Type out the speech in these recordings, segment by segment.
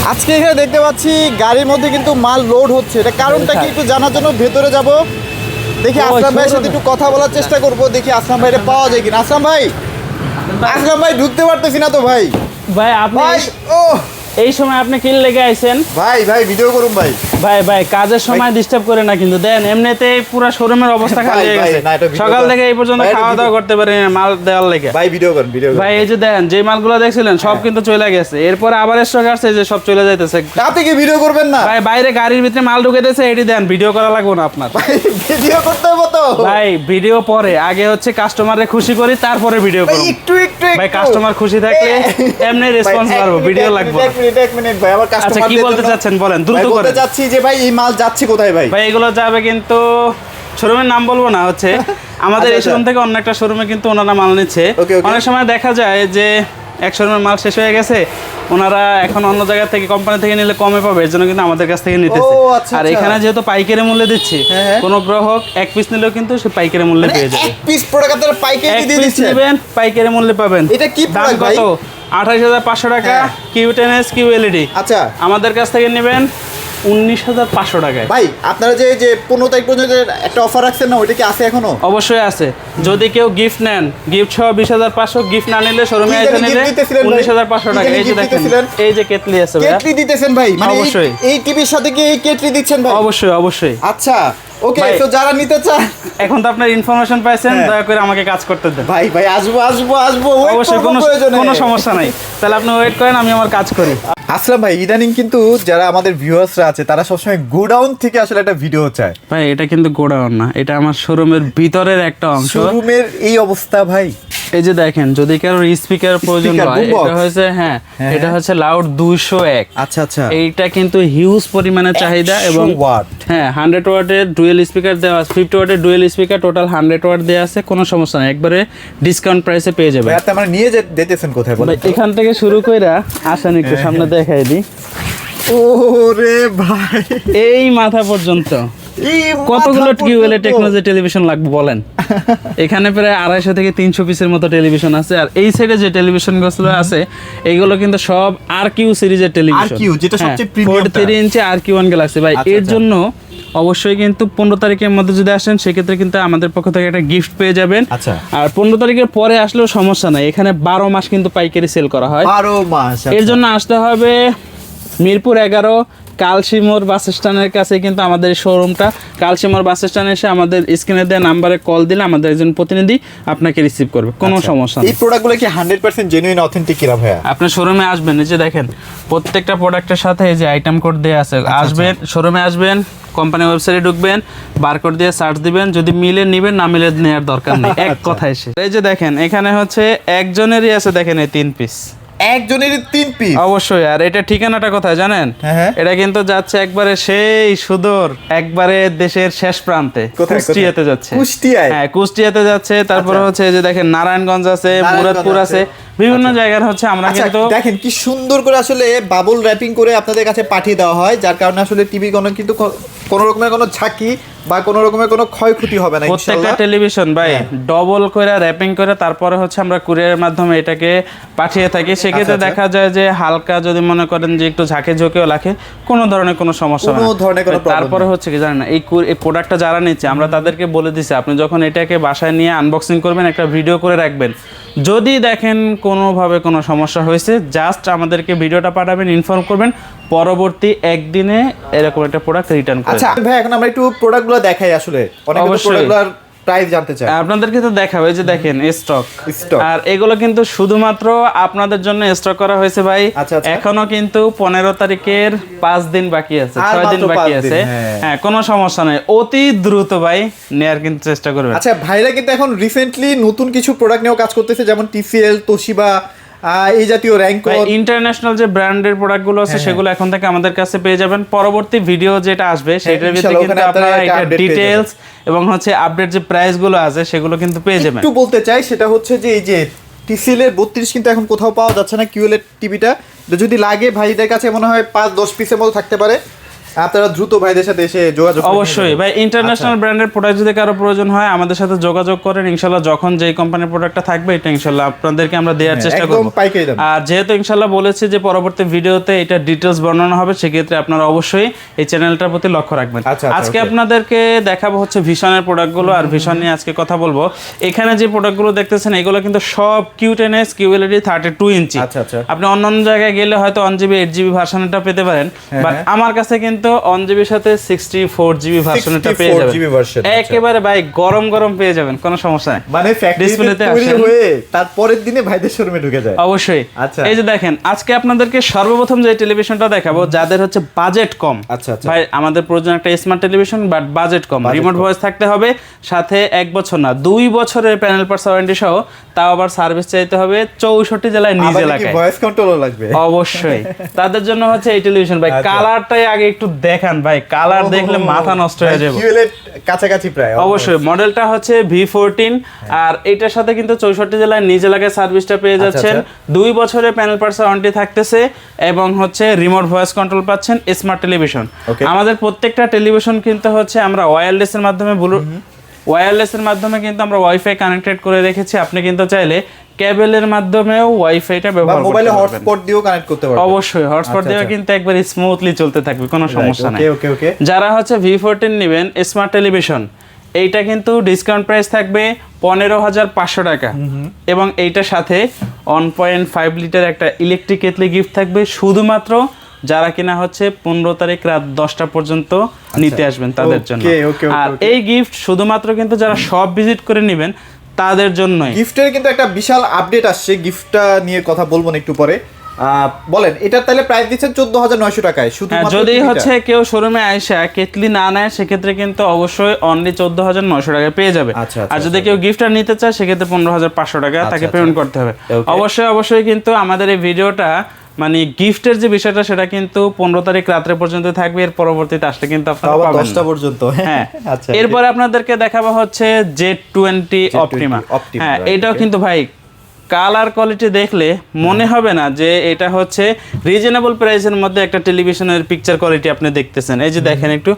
আজকে এখানে দেখতে পাচ্ছি গাড়ির মধ্যে কিন্তু মাল লোড হচ্ছে, এটা কারণটা কি একটু জানার জন্য ভেতরে যাব। দেখি আসলাম ভাইয়ের সাথে একটু কথা বলার চেষ্টা করবো, দেখি আসলাম ভাইটা পাওয়া যায় কিনা। আসলাম ভাই ঢুকতে পারতেছি না তো ভাই। ভাই আপনি ও এই সময় আপনি কি লেগে আইছেন? ভাই ভিডিও করুন ভাই। ভাই কাজের সময় ডিস্টার্ব করে না কিন্তু দেন, এমনিতেই পুরো শোরুমের অবস্থা খারাপ হয়ে গেছে। সকাল থেকে এই পর্যন্ত খাওয়া দাওয়া করতে পারি না মাল দেওয়ার লেগে। ভাই ভিডিও করেন। ভাই এই যে দেন যে মালগুলো দেখছিলেন সব কিন্তু চলে গেছে, এরপর আবার স্টক আসছে যে সব চলে যাইতেছে। আপনি কি ভিডিও করবেন না ভাই? বাইরে গাড়ির ভিতরে মাল ঢুকে দিয়েছে, এটি দেন, ভিডিও করা লাগবে না আপনার। ভাই ভিডিও করতে হবে তো ভাই, ভিডিও পরে, আগে হচ্ছে কাস্টমারকে খুশি করি তারপরে ভিডিও করব। একটু ভাই কাস্টমার খুশি থাকলে এমনি রেসপন্স পাবো, ভিডিও লাগবে। এক মিনিট ভাই, আমার আচ্ছা কি বলতে চাচ্ছেন বলেন, দ্রুত করে করে। বলতে চাচ্ছি যে ভাই এই মাল যাচ্ছে কোথায় ভাই? ভাই এগুলো যাবে কিন্তু শোরুমের নাম বলবো না, হচ্ছে আমাদের এই শোরুম থেকে অন্য একটা শোরুমে কিন্তু ওনারা মাল নিচ্ছে। অনেক সময় দেখা যায় যে এক শোরুমের মাল শেষ হয়ে গেছে, ওনারা এখন অন্য জায়গা থেকে কোম্পানি থেকে নিলে কমে পাবে, এর জন্য কিন্তু আমাদের কাছ থেকে নিতেছে। আর এখানে যেহেতু পাইকারি মূল্যে দিচ্ছি, কোন গ্রাহক এক পিস নিলেও কিন্তু সে পাইকারি মূল্যে পেয়ে যাবে। এক পিস প্রোডাক্ট আপনারা পাইকারি দিয়ে দিচ্ছেন, নেবেন পাইকারি মূল্যে পাবেন। এটা কি দাম প্রোডাক্ট ভাই? কত? 28,500 টাকা Q10S QLED। আচ্ছা, আমাদের কাছ থেকে নেবেন 19,500 টাকায়। ভাই আপনারা যে 15 তারিখ পর্যন্ত একটা অফার রাখছেন না, ওইটা কি আছে এখনো? অবশ্যই আছে। যদি কেউ গিফট নেন, গিফট সহ 20,500, গিফট না নিলে শোরুমে এসে নিলে 19,500 টাকা। এই যে দেখেন, এই যে কেটলি আছে ভাই, কেটলি দিতেছেন ভাই? মানে অবশ্যই এই টিভির সাথে কি এই কেটলি দিচ্ছেন ভাই? অবশ্যই। আচ্ছা ওকে, ভাই, তো যারা নিতে চান, এখন তো আপনার ইনফরমেশন পাইছেন, দয়া করে আমাকে কাজ করতে দেন। ভাই আসবো অবশ্যই, কোনো সমস্যা নাই। তাহলে আপনি ওয়েট করেন, আমি আমার কাজ করি। আসলাম ভাই, ইদানিং কিন্তু যারা আমাদের ভিউয়ার্সরা আছে তারা সবসময় গোডাউন থেকে আসলে একটা ভিডিও চায়। ভাই এটা কিন্তু গোডাউন না, এটা আমার শোরুমের ভিতরের একটা অংশ। শোরুমের এই অবস্থা ভাই। এই যে দেখেন, যদি কারোর স্পিকার প্রয়োজন হয়, এটা হচ্ছে এটা হচ্ছে লাউড 201। আচ্ছা, এইটা কিন্তু হিউজ পরিমাণে চাহিদা, এবং 100 ওয়াটের ডুয়েল স্পিকার দেওয়া আছে, 50 ওয়াটের ডুয়েল স্পিকার, টোটাল 100 ওয়াট দেওয়া আছে। কোনো সমস্যা নাই, একবারে ডিসকাউন্ট প্রাইসে পেয়ে যাবেন। মানে নিয়ে যেতেছেন কোথায় বলেন? এখান থেকে শুরু কইরা আসেন একটু সামনে দেখাই দিই। ওরে ভাই, এই মাথা পর্যন্ত কতগুলো টিউবওয়েলে টেকনোলজি টেলিভিশন লাগবে বলেন? এখানে প্রায় 250 থেকে 300 পিসের মতো টেলিভিশন আছে। আর এই সাইডে যে টেলিভিশন গুলো আছে, এইগুলো কিন্তু সব RQ সিরিজের টেলিভিশন, যেটা সবচেয়ে প্রিমিয়াম 43 ইঞ্চি RQ1 গ্যালাক্সি। ভাই এর জন্য অবশ্যই কিন্তু 15 তারিখের মধ্যে যদি আসেন, সেক্ষেত্রে কিন্তু আমাদের পক্ষ থেকে একটা গিফট পেয়ে যাবেন। আর 15 তারিখের পরে আসলেও সমস্যা নাই, এখানে 12 মাস কিন্তু পাইকারি সেল করা হয়। 12 মাস। এর জন্য আসতে হবে মিরপুর 11 কালশিমোর বাস স্ট্যান্ডের কাছে কিন্তু আমাদের শোরুমটা। কালশিমোর বাস স্ট্যান্ডে এসে আমাদের স্ক্রিনে দেওয়া নাম্বারে কল দিলে আমাদের একজন প্রতিনিধি আপনাকে রিসিভ করবে, কোনো সমস্যা নেই। এই প্রোডাক্টগুলো কি 100% জেনুইন অথেন্টিক কিনা ভাইয়া? আপনি শোরুমে আসবেন, এই যে দেখেন প্রত্যেকটা প্রোডাক্টের সাথে এই যে আইটেম কোড দেওয়া আছে। আসবেন, শোরুমে আসবেন, কোম্পানি ওয়েবসাইটে ঢুকবেন, বারকোড দিয়ে সার্চ দিবেন, যদি মিলে নেবেন, না মিলে নেওয়ার দরকার নেই। এক কথায় এসে এই যে দেখেন, এখানে হচ্ছে একজনেরই আছে, দেখেন এই 3 পিস, একজনের 3 পিস। অবশ্যই। আর এটা ঠিকানাটা কোথায় জানেন? এটা কিন্তু যাচ্ছে একবারে সেই সুদূর, একবারে দেশের শেষ প্রান্তে, কুষ্টিয়াতে যাচ্ছে। হ্যাঁ, কুষ্টিয়াতে যাচ্ছে। তারপরে হচ্ছে এই যে দেখেন নারায়ণগঞ্জ আছে, মুরাদপুর আছে, বিভিন্ন জায়গার হচ্ছে আমরা কিন্তু দেখেন কি সুন্দর করে আসলে বাবল র্যাপিং করে আপনাদের কাছে পাঠিয়ে দেওয়া হয়, যার কারণে আসলে টিভি কিন্তু কোনো রকমের কোনো ঝাঁকি বা কোনো রকমের কোনো ক্ষয়ক্ষতি হবে না। প্রত্যেকটা টেলিভিশন ভাই ডবল করে র্যাপিং করে তারপরে হচ্ছে আমরা কুরিয়ারের মাধ্যমে এটাকে পাঠিয়ে থাকি। সেক্ষেত্রে দেখা যায় যে হালকা যদি মনে করেন যে একটু ঝাঁকে ঝোঁকেও লাগে, কোনো ধরনের কোনো সমস্যা না। তারপরে হচ্ছে কি জানেন, এই প্রোডাক্টটা যারা নিচ্ছে, আমরা তাদেরকে বলে দিচ্ছি, আপনি যখন এটাকে বাসায় নিয়ে আনবক্সিং করবেন, একটা ভিডিও করে রাখবেন। যদি দেখেন কোনোভাবে কোনো সমস্যা হয়েছে, জাস্ট আমাদেরকে ভিডিওটা পাঠাবেন, ইনফর্ম করবেন, পরবর্তী একদিনে এরকম একটা প্রোডাক্ট রিটার্ন করবেন। আচ্ছা ভাই, এখন আমরা একটু প্রোডাক্টগুলো দেখাই, আসলে অনেক প্রোডাক্টগুলোর প্রাইস জানতে চাই। আপনাদেরকে তো দেখাবো, এই যে দেখেন স্টক। আর এগুলো কিন্তু শুধুমাত্র আপনাদের জন্য স্টক করা হয়েছে ভাই। এখনো কিন্তু 15 তারিখের 5 দিন বাকি আছে, 6 দিন বাকি আছে। হ্যাঁ, কোনো সমস্যা নাই, অতি দ্রুত ভাই নেয়ার কিন্তু চেষ্টা করবেন। আচ্ছা, ভাইরা কিন্তু এখন রিসেন্টলি নতুন কিছু প্রোডাক্ট নিয়েও কাজ করতেছে, যেমন TCL, তোশিবা, এই জাতীয় র্যাঙ্ক ইন্টারন্যাশনাল যে ব্র্যান্ডের প্রোডাক্টগুলো আছে, সেগুলো এখন থেকে আমাদের কাছে পেয়ে যাবেন। পরবর্তী ভিডিও যেটা আসবে সেটার ভিতরে কিন্তু আপনারা এটা ডিটেইলস এবং হচ্ছে আপডেট যে প্রাইসগুলো আছে সেগুলো কিন্তু পেয়ে যাবেন। একটু বলতে চাই, সেটা হচ্ছে যে এই যে TCL এর 32 কিন্তু এখন কোথাও পাওয়া যাচ্ছে না, QLED টিভিটা যদি লাগে ভাইদের কাছে মনে হয় 5-10 পিসের মতো থাকতে পারে। আপনারা দ্রুত ভাইদের সাথে এসে যোগাযোগ করুন। অবশ্যই ভাই, ইন্টারন্যাশনাল ব্র্যান্ডের প্রোডাক্ট যদি কারো প্রয়োজন হয় আমাদের সাথে যোগাযোগ করেন, ইনশাল্লাহ যখন যেই কোম্পানির প্রোডাক্টটা থাকবে এটা ইনশাল্লাহ আপনাদেরকে আমরা দেওয়ার চেষ্টা করব। একদম পাইকারি দাম। আর যেহেতু ইনশাল্লাহ বলেছি যে পরবর্তী ভিডিওতে এটা ডিটেলস বর্ণনা হবে, সেক্ষেত্রে আপনারা অবশ্যই এই চ্যানেলটার প্রতি লক্ষ্য রাখবেন। আজকে আপনাদেরকে দেখাবো হচ্ছে ভিশনের প্রোডাক্টগুলো, আর ভিশন নিয়ে আজকে কথা বলবো। এখানে যে প্রোডাক্টগুলো দেখতেছেন এগুলো কিন্তু সব কিউটেনএস কিউএলইডি 32 ইঞ্চি। আপনি অন্য জায়গায় গেলে হয়তো 1GB 8GB ভার্সনটা পেতে পারেন, বাট আমার কাছে কিন্তু 1GB সাথে 64GB ভার্সনটা পেয়ে যাবেন একেবারে ভাই, গরম গরম পেয়ে যাবেন, কোনো সমস্যা নেই। মানে ফ্যাক্টরিতে তৈরি হয়ে তারপরের দিনে ভাইদের শোরুমে ঢুকে যায়। অবশ্যই। এই যে দেখেন আজকে আপনাদেরকে সর্বপ্রথম যে টেলিভিশনটা দেখাবো, যাদের হচ্ছে বাজেট কম, ভাই আমাদের প্রয়োজন একটা smart television but budget com, remote voice থাকতে হবে, সাথে 1 বছর না 2 বছরের প্যানেল পার্টস ওয়ারেন্টি সহ, তাও আবার সার্ভিস চাইতে হবে 64 জেলায় নিজ এলাকায়, ভয়েস কন্ট্রোলও লাগবে অবশ্যই। তাদের জন্য হচ্ছে এই টেলিভিশন ভাই। কালারটাই আগে একটু দেখান ভাই, কালার দেখলে মাথা নষ্ট হয়ে যাবে, কাছাকাছি প্রায়। অবশ্যই মডেলটা হচ্ছে V14, আর এটার সাথে কিন্তু 64 জেলায় নিজ এলাকায় সার্ভিসটা পেয়ে যাচ্ছেন, 2 বছরের প্যানেল পার্টস ওয়ারেন্টি থাকতেছে, এবং হচ্ছে রিমোট ভয়েস কন্ট্রোল পাচ্ছেন, স্মার্ট টেলিভিশন। আমাদের প্রত্যেকটা টেলিভিশন কিন্তু হচ্ছে আমরা ওয়্যারলেসের মাধ্যমে ওয়্যারলেসের মাধ্যমে কিন্তু আমরা ওয়াইফাই কানেক্টেড করে রেখেছি। আপনি কিন্তু চাইলে কেবলের মাধ্যমেও ওয়াইফাইটা ব্যবহার করতে পারবেন, মোবাইলে হটস্পট দিয়েও কানেক্ট করতে পারবেন। অবশ্যই হটস্পট দিয়েও কিন্তু একবার স্মুথলি চলতে থাকবে, কোনো সমস্যা নাই। যারা হচ্ছে V14 নেবেন স্মার্ট টেলিভিশন, এইটা কিন্তু ডিসকাউন্ট প্রাইস থাকবে 15,500 টাকা, এবং এইটার সাথে 1.5 লিটার একটা ইলেকট্রিক কেটলি গিফট থাকবে, শুধুমাত্র যারা কিনা হচ্ছে 15 তারিখ রাত 10টা পর্যন্ত নিতে আসবেন তাদের জন্য। আর এই গিফট শুধুমাত্র কিন্তু যারা সব ভিজিট করে নেবেন তাদের জন্যই। গিফটের কিন্তু একটা বিশাল আপডেট আসছে, গিফটটা নিয়ে কথা বলবো না একটু পরে। বলেন, এটা তাহলে প্রাইস দিচ্ছেন 14,900 টাকায় শুধুমাত্র। যদি হচ্ছে কেউ শোরুমে আইসা কেটলি না নেয় সেক্ষেত্রে কিন্তু অবশ্যই অনলি 14,900 টাকায় পেয়ে যাবে। আর যদি কেউ গিফটটা নিতে চায় সেক্ষেত্রে 15,500 টাকা তাকে পেমেন্ট করতে হবে। অবশ্যই কিন্তু আমাদের এই ভিডিওটা মানে গিফটের যে বিষয়টা সেটা কিন্তু 15 তারিখ রাত্রে পর্যন্ত থাকবে, এর পরবর্তীতে আসলে কিন্তু আপনারা পাবেন 10টা পর্যন্ত। হ্যাঁ, এরপরে আপনাদেরকে দেখাবো হচ্ছে Z20 অপটিমা। হ্যাঁ, এটাও কিন্তু ভাই কালার কোয়ালিটি দেখলে মনে হবে না যে এটা হচ্ছে রিজনেবল প্রাইসের মধ্যে একটা টেলিভিশনের পিকচার কোয়ালিটি আপনি দেখতেছেন। এই যে দেখেন, একটু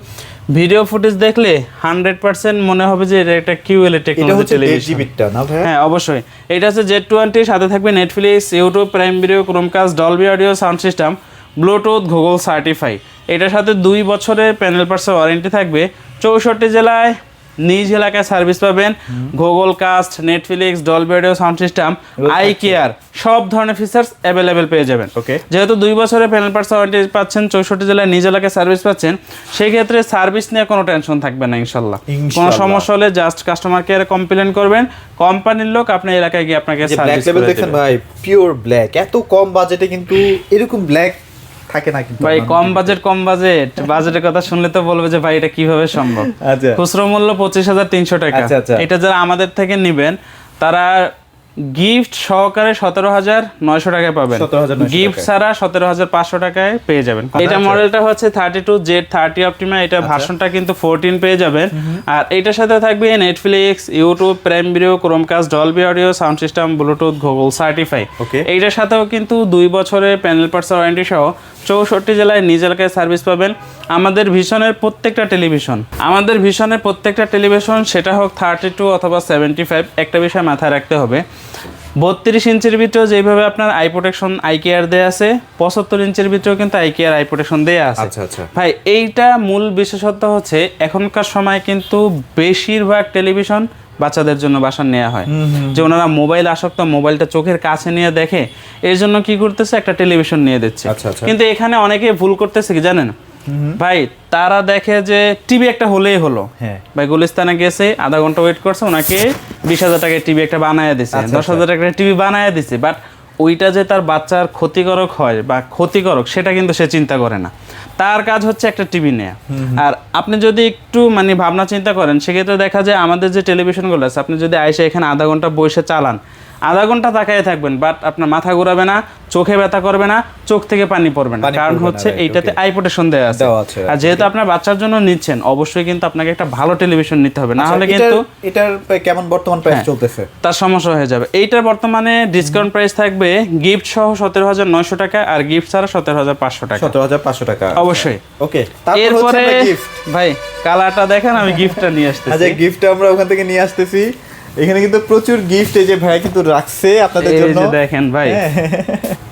ভিডিও ফুটেজ দেখলে 100% মনে হবে যে এটা একটা QLED টেকনোলজি টেলিভিশন। হ্যাঁ, অবশ্যই। এটা হচ্ছে Z20, সাথে থাকবে Netflix, YouTube, prime video, Chromecast, Dolby audio sound system, Bluetooth, Google certify. এটার সাথে 2 বছরের প্যানেল পার্টসের ওয়ারেন্টি থাকবে, 64 জেলায় নিজ এলাকায় সার্ভিস পাবেন, Google Cast, Netflix, Dolby audio sound system, eye care, সব ধরনের ফিচার্স অ্যাভেলেবেল পেয়ে যাবেন। যেহেতু 2 বছরের প্যানেল পার্টস ওয়ারেন্টি পাচ্ছেন, 64 জেলায় নিজ এলাকায় সার্ভিস পাচ্ছেন, সেই ক্ষেত্রে সার্ভিস নিয়ে কোনো টেনশন থাকবে না ইনশাল্লাহ। কোনো সমস্যা হলে জাস্ট কাস্টমার কেয়ারে কমপ্লেন করবেন, কোম্পানির লোক আপনার এলাকায় গিয়ে আপনাকে সার্ভিস করে দেবে। ভাই পিওর ব্ল্যাক, এত কম বাজেটে কিন্তু এরকম ব্ল্যাক থাকে না কিন্তু ভাই। কম বাজেটের কথা শুনলে তো বলবে যে ভাই এটা কিভাবে সম্ভব। খুচরো মূল্য 25,300 টাকা। এটা যারা আমাদের থেকে নেবেন তারা গিফট সহকারে 17,900 টাকায় পাবেন, গিফট ছাড়া 17,500 টাকায় পেয়ে যাবেন। এটা মডেলটা হচ্ছে 32Z30 অপটিমা, এটা ভার্সনটা কিন্তু 14 পেয়ে যাবেন। আর এটার সাথে থাকবে Netflix, YouTube, prime video, Chromecast, Dolby audio sound system, Bluetooth, Google certify. এইটার সাথেও কিন্তু 2 বছরের প্যানেল পার্টস ওয়ারেন্টি সহ 64 জেলায় নিজ এলাকায় সার্ভিস পাবেন। আমাদের ভিশনের প্রত্যেকটা টেলিভিশন সেটা হোক 32 অথবা 75, একটা বিষয় মাথায় রাখতে হবে, 32 ইঞ্চির ভিতরেও যেভাবে আপনার আই প্রোটেকশন আই কেয়ার দেয়া আছে, 75 ইঞ্চির ভিতরেও কিন্তু আই কেয়ার আই প্রোটেকশন দেয়া আছে। ভাই, এইটা মূল বিশেষত্ব হচ্ছে এখনকার সময় কিন্তু বেশিরভাগ টেলিভিশন বাচ্চাদের জন্য বাসা নেওয়া হয়, যে ওনারা মোবাইল আসক্ত, মোবাইলটা চোখের কাছে নিয়ে দেখে, এর জন্য কি করতেছে একটা টেলিভিশন নিয়ে দিচ্ছে। কিন্তু এখানে অনেকে ভুল করতেছে কি জানেন ভাই, তারা দেখে যে টিভি একটা হলেই হলো, ভাই গুলিস্তানে গেছে, আধা ঘন্টা ওয়েট করছে, ওনাকে 20,000 টাকায় টিভি একটা বানায় দিছে, 10,000 টাকায় টিভি বানায় দিছে, বাট ওইটা যে তার বাচ্চার ক্ষতিকারক হয় বা ক্ষতিকারক সেটা কিন্তু সে চিন্তা করে না। তার কাজ হচ্ছে একটা টিভি নেয়া। আর আপনি যদি একটু মানে ভাবনা চিন্তা করেন সেক্ষেত্রে দেখা যায় আমাদের যে টেলিভিশনগুলো আছে, আপনি যদি আইসে এখানে আধা ঘন্টা বসে চালান, আধা ঘন্টা তাকায় থাকবেন, বাট আপনার মাথা ঘোরাবে না, চোখে ব্যথা করবে না, চোখ থেকে পানি পড়বে না, কারণ হচ্ছে এইটাতে আই প্রোটেকশন দেওয়া আছে। আর যেহেতু আপনার বাচ্চার জন্য নিচ্ছেন, অবশ্যই কিন্তু আপনাকে একটা ভালো টেলিভিশন নিতে হবে, না হলে কিন্তু এটার কেমন বর্তমান প্রাইস চলতেছে তার সমস্যা হয়ে যাবে। এইটার বর্তমানে ডিসকাউন্ট প্রাইস থাকবে গিফট সহ 17,900 টাকা, আর গিফট ছাড়া 17,500 টাকা। 17,500 টাকা অবশ্যই। ওকে, এরপরে ভাই কালারটা দেখেন, আমি গিফটটা নিয়ে আসতেছি। আচ্ছা, গিফটটা আমরা ওখান থেকে নিয়ে আসতেছি। এখানে কিন্তু প্রচুর গিফট এই যে ভাই কিন্তু রাখছে আপনাদের জন্য। এই যে দেখেন ভাই,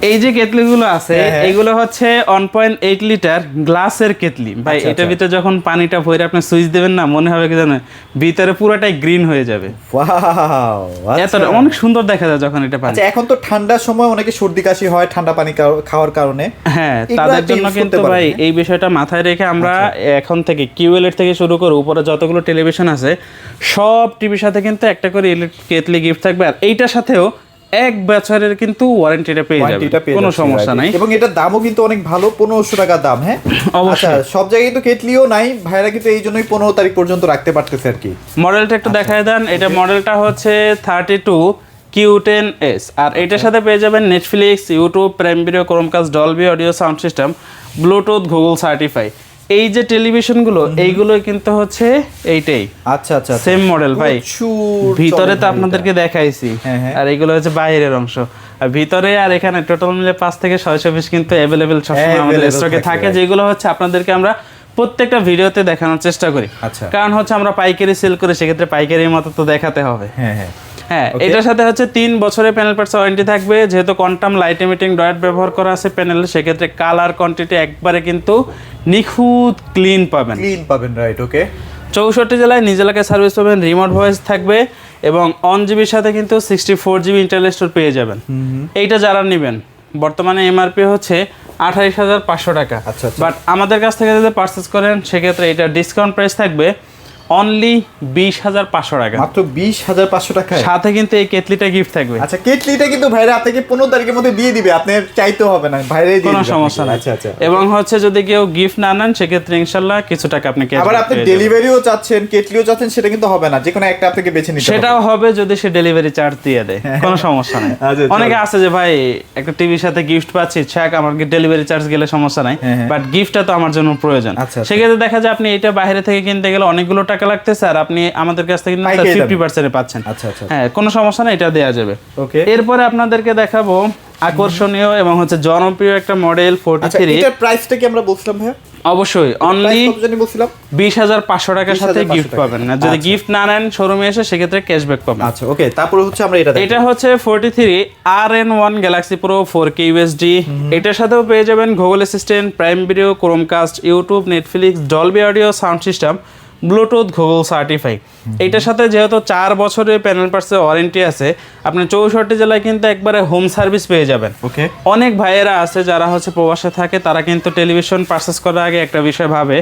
এই যে কেটলিগুলো আছে এগুলো হচ্ছে 1.8 লিটার গ্লাসের কেটলি ভাই। এটার ভিতরে যখন পানিটা ভরে আপনি সুইচ দেবেন না, মনে হবে কি জানেন, ভিতরে পুরোটাই গ্রিন হয়ে যাবে। ওয়াও, এত অনেক সুন্দর দেখা যায় যখন এটা পানি। আচ্ছা, এখন তো ঠান্ডার সময় অনেকে সর্দি কাশি হয় ঠান্ডা পানি খাওয়ার কারণে। হ্যাঁ, তাদের জন্য কিন্তু ভাই এই বিষয়টা মাথায় রেখে আমরা এখন থেকে কিউএলএড থেকে শুরু করে উপরে যতগুলো টেলিভিশন আছে সব টিভির সাথে কিন্তু একটা করে ইলেকট্রিক কেটলি গিফট থাকবে, আর এইটার সাথেও 1 বছরের কিন্তু ওয়ারেন্টিটা পেয়ে যাবে, কোনো সমস্যা নাই। এবং এটার দামও কিন্তু অনেক ভালো, 1500 টাকা দাম। হ্যাঁ অবশ্যই, সব জায়গায় তো কেটলিও নাই, ভাইরা কিন্তু এই জন্যই 15 তারিখ পর্যন্ত রাখতে পারতেছে আর কি। মডেলটা একটু দেখায় দেন। এটা মডেলটা হচ্ছে 32Q10S, আর এটার সাথে পেয়ে যাবেন Netflix, YouTube, prime video, Chromecast, Dolby audio sound system, Bluetooth, Google certify. এই যে টেলিভিশনগুলো এইগুলো কিন্তু হচ্ছে এইটাই। আচ্ছা আচ্ছা, সেম মডেল ভাই। ভিতরে তো আপনাদেরকে দেখাইছি, আর এইগুলো হচ্ছে বাইরের অংশ। আর ভিতরে আর এখানে টোটাল মিলে 5 থেকে 600 পিস কিন্তু অ্যাভেলেবেল সবসময় আমাদের স্টকে থাকে, যেগুলো হচ্ছে আপনাদেরকে আমরা প্রত্যেকটা ভিডিওতে দেখানোর চেষ্টা করি। কারণ হচ্ছে আমরা পাইকারি সেল করি, সেক্ষেত্রে পাইকারির মতো তো দেখাতে হবে। হ্যাঁ, এটার সাথে হচ্ছে 3 বছরের প্যানেল পার্টস ওয়ারেন্টি থাকবে। যেহেতু কোয়ান্টাম লাইট এমিটিং ডয়েট ব্যবহার করা আছে প্যানেলে, সেক্ষেত্রে কালার কোয়ান্টিটি একবারে কিন্তু নিখুঁত ক্লিন পাবেন। রাইট। ওকে, 64 জেলায় নিজ এলাকায় সার্ভিস পাবেন, রিমোট ভয়েস থাকবে, এবং 1 জিবির সাথে কিন্তু 64 জিবি ইন্টারনেট স্টোর পেয়ে যাবেন। এইটা যারা নেবেন, বর্তমানে এমআরপি হচ্ছে 28,500 টাকা, বাট আমাদের কাছ থেকে যদি পারচেস করেন সেক্ষেত্রে এটা ডিসকাউন্ট প্রাইস থাকবে অনলি 20,500 টাকা, মাত্র 20,500 টাকা। সাথে কিন্তু এই কেটলিটা গিফট থাকবে। আচ্ছা, কেটলিটা কিন্তু ভাইরা আপনাকে 15 তারিখের মধ্যে দিয়ে দিবে, আপনি চাইতেও হবে না, ভাইরাই দিয়ে দিবে, কোনো সমস্যা নাই। আচ্ছা আচ্ছা। এবং হচ্ছে যদি কেউ গিফট না নেন সেক্ষেত্রে ইনশাআল্লাহ কিছু টাকা আপনি ক্যাশ, আবার আপনি ডেলিভারিও চাচ্ছেন, কেটলিও চাচ্ছেন, সেটা কিন্তু হবে না, যে কোনো একটা আপনাকে বেছে নিতে হবে। সেটাও হবে যদি সে ডেলিভারি চার্জ দিয়ে দেয়, কোনো সমস্যা নাই। অনেকে আছে যে ভাই একটা টিভির সাথে গিফট পাচ্ছি, ছাক আমার ডেলিভারি চার্জ গেলে সমস্যা নাই, বাট গিফটটা তো আমার জন্য প্রয়োজন। সেক্ষেত্রে দেখা যায় আপনি এটা বাইরে থেকে কিনতে গেলে অনেকগুলো টাকা লাগতেছে, আর আপনি আমাদের কাছ থেকে 50% পাচ্ছেন। হ্যাঁ, কোনো সমস্যা নাই, এটা দেওয়া যাবে। এরপরে আপনাদেরকে দেখাবো আকর্ষণীয় এবং হচ্ছে জনপ্রিয় একটা মডেল 43। এটার প্রাইসটা কি আমরা বলছিলাম ভাই? অবশ্যই অনলি 20,500 টাকার সাথে গিফট পাবেন, না যদি গিফট না নেন শোরুমে এসে সেক্ষেত্রে ক্যাশব্যাক পাবেন। আচ্ছা, ওকে, তারপরে হচ্ছে আমরা এটা হচ্ছে 43 RN1 Galaxy Pro 4K USD। এটার সাথেও পেয়ে যাবেন Google assistant, prime video, Chromecast, YouTube, Netflix, Dolby audio sound system, Bluetooth, Google certify. এইটার সাথে যেহেতু 4 বছরের প্যানেল পার্টসের ওয়ারেন্টি আছে, আপনি 64 জেলায় কিন্তু একবারে হোম সার্ভিস পেয়ে যাবেন। অনেক ভাইয়েরা আছে যারা হচ্ছে প্রবাসে থাকে, তারা কিন্তু টেলিভিশন পারচেস করার আগে একটা বিষয় ভাবে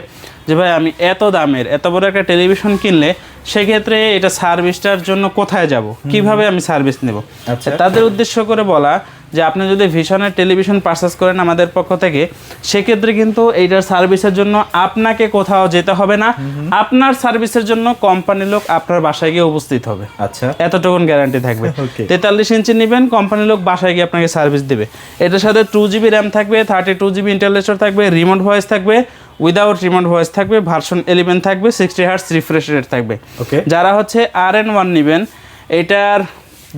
যে ভাই আমি এত দামের এত বড় একটা টেলিভিশন কিনলে সেক্ষেত্রে এটা সার্ভিসটার জন্য কোথায় যাব, কিভাবে আমি সার্ভিস নেব। তাদের উদ্দেশ্য করে বলা যে আপনি যদি ভিশনের টেলিভিশন পারচেস করেন আমাদের পক্ষ থেকে, সেক্ষেত্রে কিন্তু এইটার সার্ভিসের জন্য আপনাকে কোথাও যেতে হবে না, আপনার সার্ভিসের জন্য কোম্পানির লোক আপনার বাসায় গিয়ে উপস্থিত হবে। আচ্ছা, এতটুকুন গ্যারান্টি থাকবে। 43 ইঞ্চি নেবেন, কোম্পানির লোক বাসায় গিয়ে আপনাকে সার্ভিস দেবে। এটার সাথে 2 জিবি র্যাম থাকবে, 32 জিবি ইন্টারনেট স্টোর থাকবে, রিমোট ভয়েস থাকবে, উইদাউট রিমোট ভয়েস থাকবে, ভার্সন 11 থাকবে, 60 হার্টজ রিফ্রেশ রেট থাকবে। যারা হচ্ছে RN1 নেবেন, এটার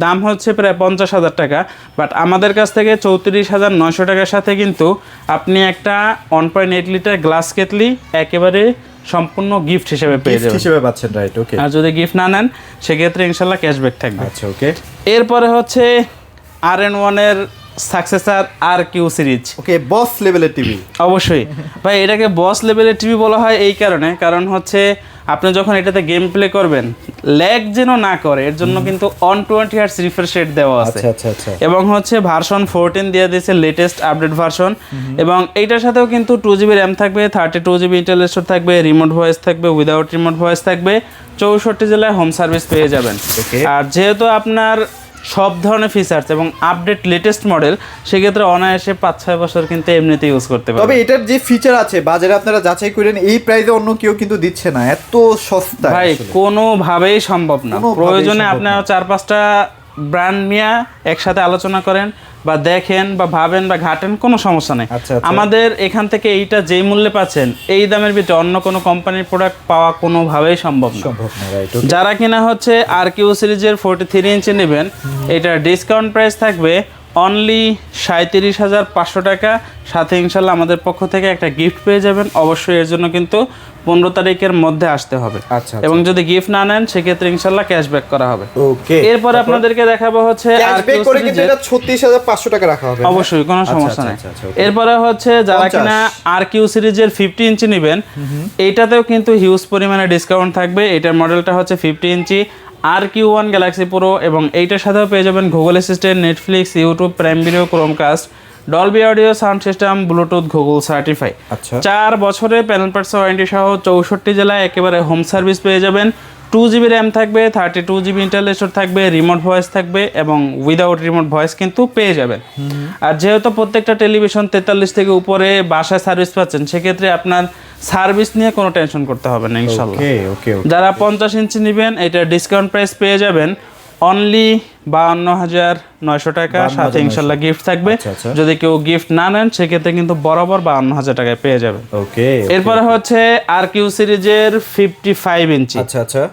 দাম হচ্ছে প্রায় 50,000 টাকা, বাট আমাদের কাছ থেকে 34,900 টাকার সাথে কিন্তু আপনি একটা 1.8 লিটার গ্লাস কেটলি একেবারে সম্পূর্ণ গিফট হিসেবে পেয়ে যাবেন, হিসেবে পাচ্ছেন। রাইট। ওকে, আর যদি গিফট না নেন সেক্ষেত্রে ইনশাআল্লাহ ক্যাশব্যাক থাকবে। আচ্ছা, ওকে। এরপরে হচ্ছে RN1 এর সাকসেসর RQ সিরিজ। ওকে, বস লেভেলের টিভি। অবশ্যই ভাই, এটাকে বস লেভেলের টিভি বলা হয় এই কারণে, কারণ হচ্ছে আপনি যখন এটাতে গেম প্লে করবেন ল্যাগ যেন না করে, এর জন্য কিন্তু 120 হার্টজ রিফ্রেশ রেট দেওয়া আছে। এবং হচ্ছে ভার্সন 14 দিয়ে দিয়েছে, লেটেস্ট আপডেট ভার্সন। এবং এইটার সাথেও কিন্তু 2 জিবি র্যাম থাকবে, 32 জিবি ইন্টারনেট স্টোর থাকবে, রিমোট ভয়েস থাকবে, উইদাউট রিমোট ভয়েস থাকবে, 64 জেলায় হোম সার্ভিস পেয়ে যাবেন। আর যেহেতু আপনার সব ধরনের ফিচার্স এবং আপডেট লেটেস্ট মডেল, সেক্ষেত্রে অনায়াসে 5-6 বছর কিন্তু এমনিতে ইউজ করতে পারবেন। তবে এটার যে ফিচার আছে বাজারে আপনারা যাচাই করেন, এই প্রাইসে অন্য কেউ কিন্তু দিচ্ছে না, এত সস্তা ভাই কোনোভাবেই সম্ভব না। প্রয়োজনে আপনার 4-5টা ব্র্যান্ড নিয়ে একসাথে আলোচনা করেন বা দেখেন বা ভাবেন বা ঘাটেন, কোনো সমস্যা নেই। আচ্ছা, আচ্ছা। আমাদের এখান থেকে এইটা যেই মূল্যে পাচ্ছেন, এই দামের ভিতরে অন্য কোনো কোম্পানির প্রোডাক্ট পাওয়া কোনোভাবেই সম্ভব না। সম্ভব না, রাইট। যারা কিনা হচ্ছে আর কিউ সিরিজের 43 ইঞ্চি নেবেন, এটার ডিসকাউন্ট প্রাইস থাকবে অনলি 37,500 টাকা। সাথে ইনশাল্লাহ আমাদের পক্ষ থেকে একটা গিফট পেয়ে যাবেন। অবশ্যই এর জন্য কিন্তু 15 তারিখের মধ্যে আসতে হবে। আচ্ছা, এবং যদি গিফট না নেন সেক্ষেত্রে ইনশাল্লাহ ক্যাশব্যাক করা হবে। ওকে, এরপর আপনাদেরকে দেখাবো হচ্ছে ক্যাশব্যাক করে কিন্তু এটা 36,500 টাকা রাখা হবে। অবশ্যই, কোনো সমস্যা নেই। আচ্ছা, okay। এরপরে হচ্ছে যারা 50 কিনা আর কিউ সিরিজের 50 ইঞ্চি নেবেন, এইটাতেও কিন্তু হিউজ পরিমাণে ডিসকাউন্ট থাকবে। এটার মডেলটা হচ্ছে 50 ইঞ্চি RQ1 গ্যালাক্সি প্রো, এবং এইটার সাথেও পেয়ে যাবেন Google assistant, Netflix, YouTube, prime video, Chromecast, Dolby audio sound system, Bluetooth, Google certify. আচ্ছা। 4 বছরের প্যানেল পার্টস ওয়ারেন্টি সহ 64 জেলায় একেবারে হোম সার্ভিস পেয়ে যাবেন। 2GB র্যাম থাকবে, 32GB ইন্টারনাল স্টোরেজ থাকবে, রিমোট ভয়েস থাকবে, এবং উইদাউট রিমোট ভয়েস কিন্তু পেয়ে যাবেন। আর যেহেতু প্রত্যেকটা টেলিভিশন 43 থেকে উপরে বাসায় সার্ভিস পাচ্ছেন, সেক্ষেত্রে আপনার সার্ভিস নিয়ে কোনো টেনশন করতে হবে না ইনশাল্লাহ। ওকে, ওকে। যারা 50 ইঞ্চি নেবেন, এটা ডিসকাউন্ট প্রাইস পেয়ে যাবেন অনলি 52,900 টাকা। সাথে ইনশাল্লাহ গিফট থাকবে। আচ্ছা, আচ্ছা। যদি কেউ গিফট না নেন সেক্ষেত্রে কিন্তু বরাবর 52,000 টাকায় পেয়ে যাবেন। ওকে, এরপরে হচ্ছে আর কিউ সিরিজের 55 ইঞ্চি। আচ্ছা, আচ্ছা।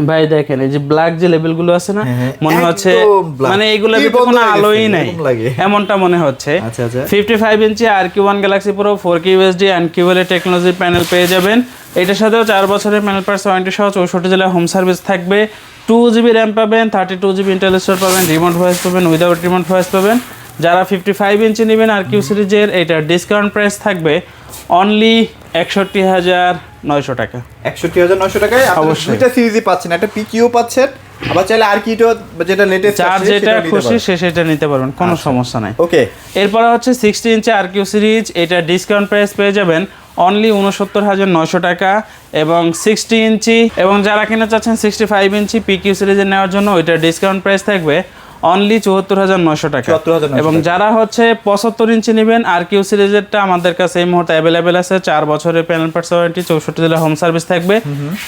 ভাই দেখেন এই যে ব্ল্যাক যে লেভেলগুলো আছে না, হ্যাঁ, মনে হচ্ছে একদম black। মানে এইগুলোর কি ভিতরে বন্ধ কোনো হয়ে গেছে, আলোই নাই, এরকম লাগে। এমনটা মনে হচ্ছে। আচ্ছা, আচ্ছা। 55 ইঞ্চি RQ1 Galaxy pro 4K USD and QLED technology panel পেয়ে যাবেন। এটার সাথেও 4 বছরের প্যানেল পার্টস ওয়ারেন্টি সহ 64 জেলায় হোম সার্ভিস থাকবে। 2GB র্যাম পাবেন, 32GB ইন্টারনাল স্টোরেজ পাবেন, রিমোট ভয়েস পাবেন, উইদাউট রিমোট ভয়েস পাবেন। যারা 55 ইঞ্চি নেবেন আর কিউ সিরিজের, এটার ডিসকাউন্ট প্রাইস থাকবে অনলি 61,900 টাকা। 61,900 টাকায় আপনি অবশ্যই। দুইটা সিরিজই পাচ্ছেন, একটা পিকিউ পাচ্ছেন, আবার চাইলে আর কিটো যেটা লেটেস্ট যার যেটা খুশি সে সেটা নিতে পারবেন, কোনো সমস্যা নাই। ওকে। এরপরে হচ্ছে 60 ইঞ্চি আর কিউ সিরিজ, এটা ডিসকাউন্ট প্রাইস পেয়ে যাবেন অনলি 69,900 টাকা। এবং 60 ইঞ্চি, এবং যারা কিনা চাচ্ছেন 65 ইঞ্চি পিকিউ সিরিজের নেওয়ার জন্য, ওইটার ডিসকাউন্ট প্রাইস থাকবে অনলি 74,900 টাকা। 74,900 এবং যারা হচ্ছে 75 ইঞ্চি নেবেন, আর কিউ সিরিজেরটা আমাদের কাছে এই মুহূর্তে অ্যাভেলেবেল আছে। 4 বছরের প্যানেল পার্টস ওয়ারেন্টি, 64 জেলা হোম সার্ভিস থাকবে।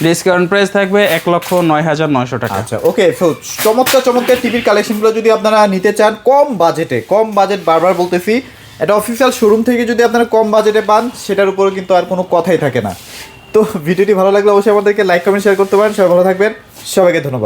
ডিসকাউন্ট প্রাইস থাকবে 1,09,900 টাকা। আচ্ছা, ওকে। সো চমৎকার চমৎকার টিভির কালেকশনগুলো যদি আপনারা নিতে চান কম বাজেটে, কম বাজেট বারবার বলতেছি, এটা অফিসিয়াল শোরুম থেকে যদি আপনারা কম বাজেটে পান, সেটার উপরে কিন্তু আর কোনো কথাই থাকে না। তো ভিডিওটি ভালো লাগলে অবশ্যই আমাদেরকে লাইক, কমেন্ট, শেয়ার করতে পারেন। সবাই ভালো থাকবেন, সবাইকে ধন্যবাদ।